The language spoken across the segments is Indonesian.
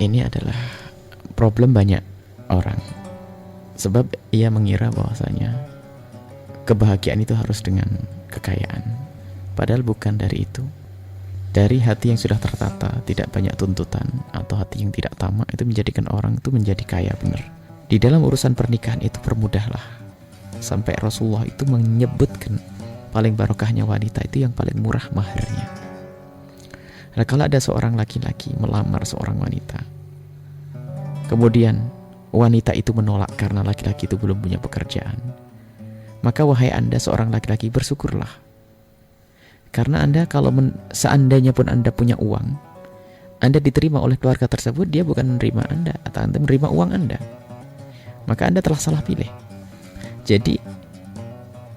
Ini adalah problem banyak orang. Sebab ia mengira bahwasanya kebahagiaan itu harus dengan kekayaan. Padahal bukan dari itu. Dari hati yang sudah tertata, tidak banyak tuntutan, atau hati yang tidak tamak, itu menjadikan orang itu menjadi kaya benar. Di dalam urusan pernikahan itu permudahlah. Sampai Rasulullah itu menyebutkan paling barokahnya wanita itu yang paling murah maharnya. Nah, kalau ada seorang laki-laki melamar seorang wanita, kemudian wanita itu menolak karena laki-laki itu belum punya pekerjaan, maka wahai Anda seorang laki-laki, bersyukurlah. Karena Anda kalau seandainya pun Anda punya uang, Anda diterima oleh keluarga tersebut, dia bukan menerima Anda, atau Anda menerima uang Anda, maka Anda telah salah pilih. Jadi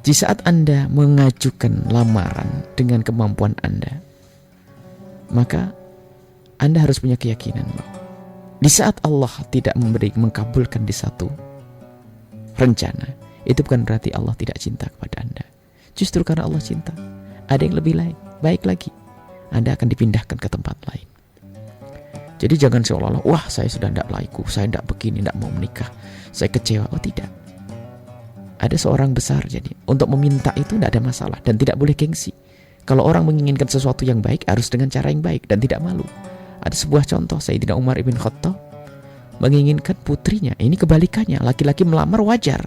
di saat Anda mengajukan lamaran dengan kemampuan Anda, maka Anda harus punya keyakinan bahwa di saat Allah tidak mengkabulkan di satu rencana, itu bukan berarti Allah tidak cinta kepada Anda. Justru karena Allah cinta, ada yang lebih baik lagi, Anda akan dipindahkan ke tempat lain. Jadi jangan seolah-olah, wah saya sudah tidak laiku, saya tidak begini, tidak mau menikah, saya kecewa. Oh tidak. Ada seorang besar, jadi untuk meminta itu tidak ada masalah dan tidak boleh gengsi. Kalau orang menginginkan sesuatu yang baik, harus dengan cara yang baik dan tidak malu. Ada sebuah contoh, Sayyidina Umar ibn Khattab menginginkan putrinya. Ini kebalikannya, laki-laki melamar wajar.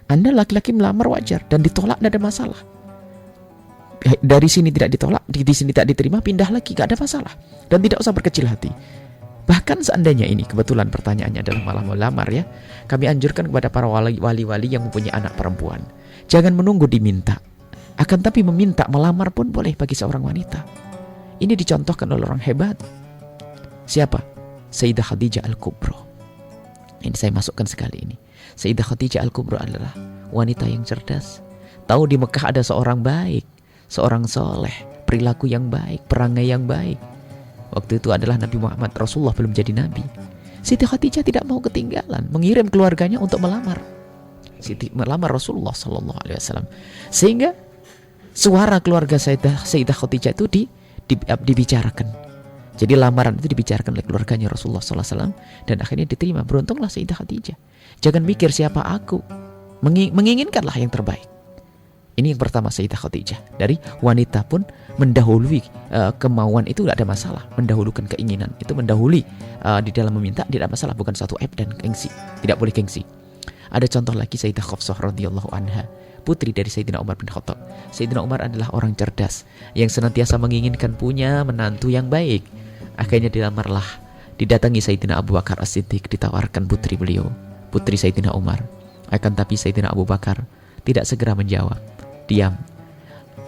Anda laki-laki melamar wajar dan ditolak tidak ada masalah. Dari sini tidak ditolak, di sini tidak diterima, pindah lagi, gak ada masalah. Dan tidak usah berkecil hati. Bahkan seandainya ini kebetulan pertanyaannya adalah malah melamar ya, kami anjurkan kepada para wali-wali yang mempunyai anak perempuan, jangan menunggu diminta, akan tapi meminta melamar pun boleh bagi seorang wanita. Ini dicontohkan oleh orang hebat. Siapa? Sayyidah Khadijah Al-Kubra. Ini saya masukkan sekali ini. Sayyidah Khadijah Al-Kubra adalah wanita yang cerdas. Tahu di Mekah ada seorang baik, seorang soleh, perilaku yang baik, perangai yang baik. Waktu itu adalah Nabi Muhammad, Rasulullah belum jadi Nabi. Siti Khadijah tidak mau ketinggalan, mengirim keluarganya untuk melamar Rasulullah Sallallahu Alaihi Wasallam. Sehingga suara keluarga Sayyidah Khadijah itu dibicarakan. Jadi lamaran itu dibicarakan oleh keluarganya Rasulullah Sallallahu Alaihi Wasallam dan akhirnya diterima. Beruntunglah Sayyidah Khadijah. Jangan mikir siapa aku, menginginkanlah yang terbaik. Ini yang pertama, Sayyidah Khadijah. Dari wanita pun mendahului kemauan itu tidak ada masalah. Mendahulukan keinginan itu mendahului di dalam meminta tidak ada masalah, bukan suatu aib dan gengsi. Tidak boleh gengsi. Ada contoh lagi, Sayyidah Hafsah radhiyallahu anha, putri dari Sayyidina Umar bin Khattab. Sayyidina Umar adalah orang cerdas yang senantiasa menginginkan punya menantu yang baik. Akhirnya dilamarlah, didatangi Sayyidina Abu Bakar As-Siddiq, ditawarkan putri beliau, putri Sayyidina Umar. Akan tapi Sayyidina Abu Bakar tidak segera menjawab, diam.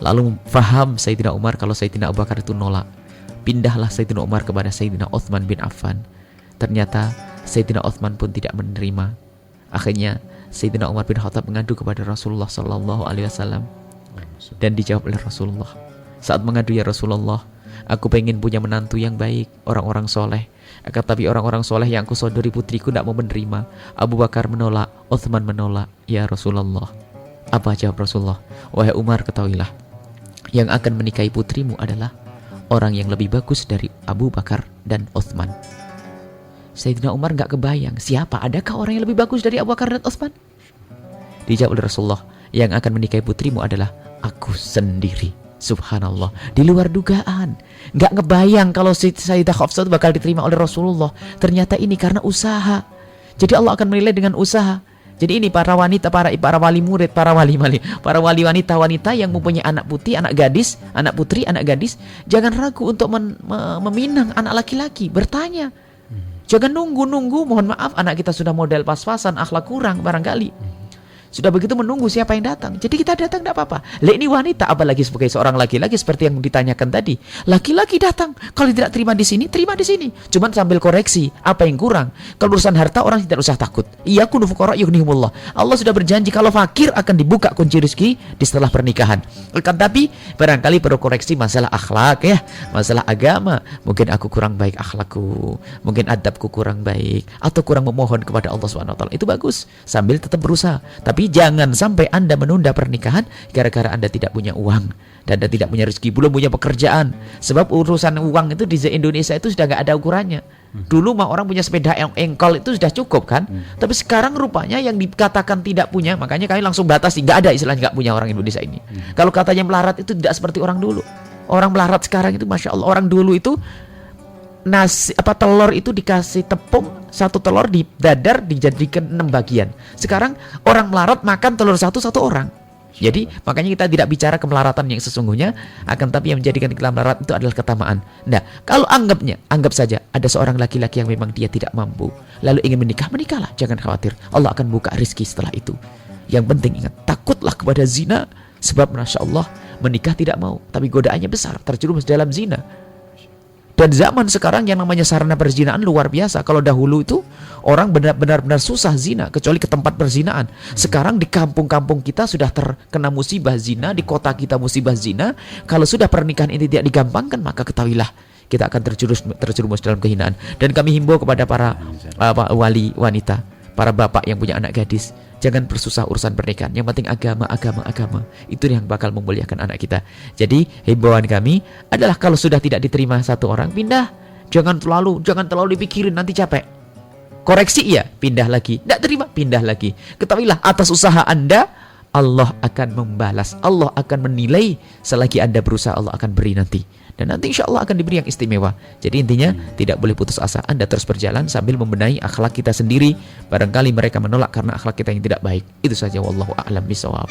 Lalu faham Sayyidina Umar kalau Sayyidina Abu Bakar itu nolak. Pindahlah Sayyidina Umar kepada Sayyidina Uthman bin Affan. Ternyata Sayyidina Uthman pun tidak menerima. Akhirnya Sayyidina Umar bin Khattab mengadu kepada Rasulullah Sallallahu Alaihi Wasallam dan dijawab oleh Rasulullah. Saat mengadu, ya Rasulullah, aku pengen punya menantu yang baik, orang-orang soleh. Akan tapi orang-orang soleh yang aku sodori putriku tidak mau menerima. Abu Bakar menolak, Uthman menolak. Ya Rasulullah, apa jawab Rasulullah? Wahai Umar, ketahuilah, yang akan menikahi putrimu adalah orang yang lebih bagus dari Abu Bakar dan Uthman. Sayyidina Umar gak kebayang, siapa, adakah orang yang lebih bagus dari Abu Bakar dan Uthman? Dijawab oleh Rasulullah, yang akan menikahi putrimu adalah aku sendiri. Subhanallah, di luar dugaan. Gak ngebayang kalau Sayyidah Hafsah itu bakal diterima oleh Rasulullah. Ternyata ini karena usaha. Jadi Allah akan menilai dengan usaha. Jadi ini para wanita, para wali murid, para wali wanita yang mempunyai anak putih, anak gadis, anak putri, anak gadis, jangan ragu untuk meminang anak laki-laki. Bertanya, jangan nunggu. Mohon maaf, anak kita sudah model pas-pasan, akhlak kurang barangkali. Sudah begitu menunggu siapa yang datang. Jadi kita datang tidak apa-apa. Ini wanita, apalagi sebagai seorang laki-laki seperti yang ditanyakan tadi. Laki-laki datang, kalau tidak terima di sini, terima di sini. Cuman sambil koreksi apa yang kurang. Kalau urusan harta orang tidak usah takut. Iyakunu fuqara yughnihumullah. Allah sudah berjanji kalau fakir akan dibuka kunci rezeki di setelah pernikahan. Akan tapi barangkali perlu koreksi masalah akhlak ya, masalah agama. Mungkin aku kurang baik akhlakku, mungkin adabku kurang baik, atau kurang memohon kepada Allah Subhanahu wa taala. Itu bagus sambil tetap berusaha. Tapi Tapi jangan sampai Anda menunda pernikahan gara-gara Anda tidak punya uang dan Anda tidak punya rezeki, belum punya pekerjaan. Sebab urusan uang itu di Indonesia itu sudah nggak ada ukurannya. Dulu mah orang punya sepeda engkol itu sudah cukup kan. Tapi sekarang rupanya yang dikatakan tidak punya, makanya kami langsung batasi, nggak ada istilahnya nggak punya orang Indonesia ini. Kalau katanya melarat itu tidak seperti orang dulu. Orang melarat sekarang itu Masya Allah. Orang dulu itu telur itu dikasih tepung, satu telur di dadar dijadikan 6 bagian. Sekarang orang melarat makan telur satu orang. Jadi makanya kita tidak bicara kemelaratan yang sesungguhnya, akan tapi yang menjadikan kita melarat itu adalah ketamaan. Nah, kalau anggap saja ada seorang laki-laki yang memang dia tidak mampu, lalu ingin menikahlah, jangan khawatir, Allah akan buka rezeki setelah itu. Yang penting ingat, takutlah kepada zina, sebab Masya Allah menikah tidak mau, tapi godaannya besar, terjerumus dalam zina. Dan zaman sekarang yang namanya sarana perzinahan luar biasa. Kalau dahulu itu orang benar-benar susah zina, kecuali ke tempat perzinaan. Sekarang di kampung-kampung kita sudah terkena musibah zina, di kota kita musibah zina. Kalau sudah pernikahan ini tidak digampangkan, maka ketahuilah kita akan terjerumus dalam kehinaan. Dan kami himbau kepada para wali wanita, para bapak yang punya anak gadis, jangan bersusah urusan pernikahan. Yang penting agama. Itu yang bakal memuliakan anak kita. Jadi himbauan kami adalah kalau sudah tidak diterima satu orang, pindah. Jangan terlalu dipikirin, nanti capek. Koreksi iya, pindah lagi. Tidak terima, pindah lagi. Ketahuilah atas usaha Anda, Allah akan membalas. Allah akan menilai. Selagi Anda berusaha, Allah akan beri nanti. Dan nanti insya Allah akan diberi yang istimewa. Jadi intinya tidak boleh putus asa. Anda terus berjalan sambil membenahi akhlak kita sendiri. Barangkali mereka menolak karena akhlak kita yang tidak baik. Itu saja, wallahu a'lam bishawab.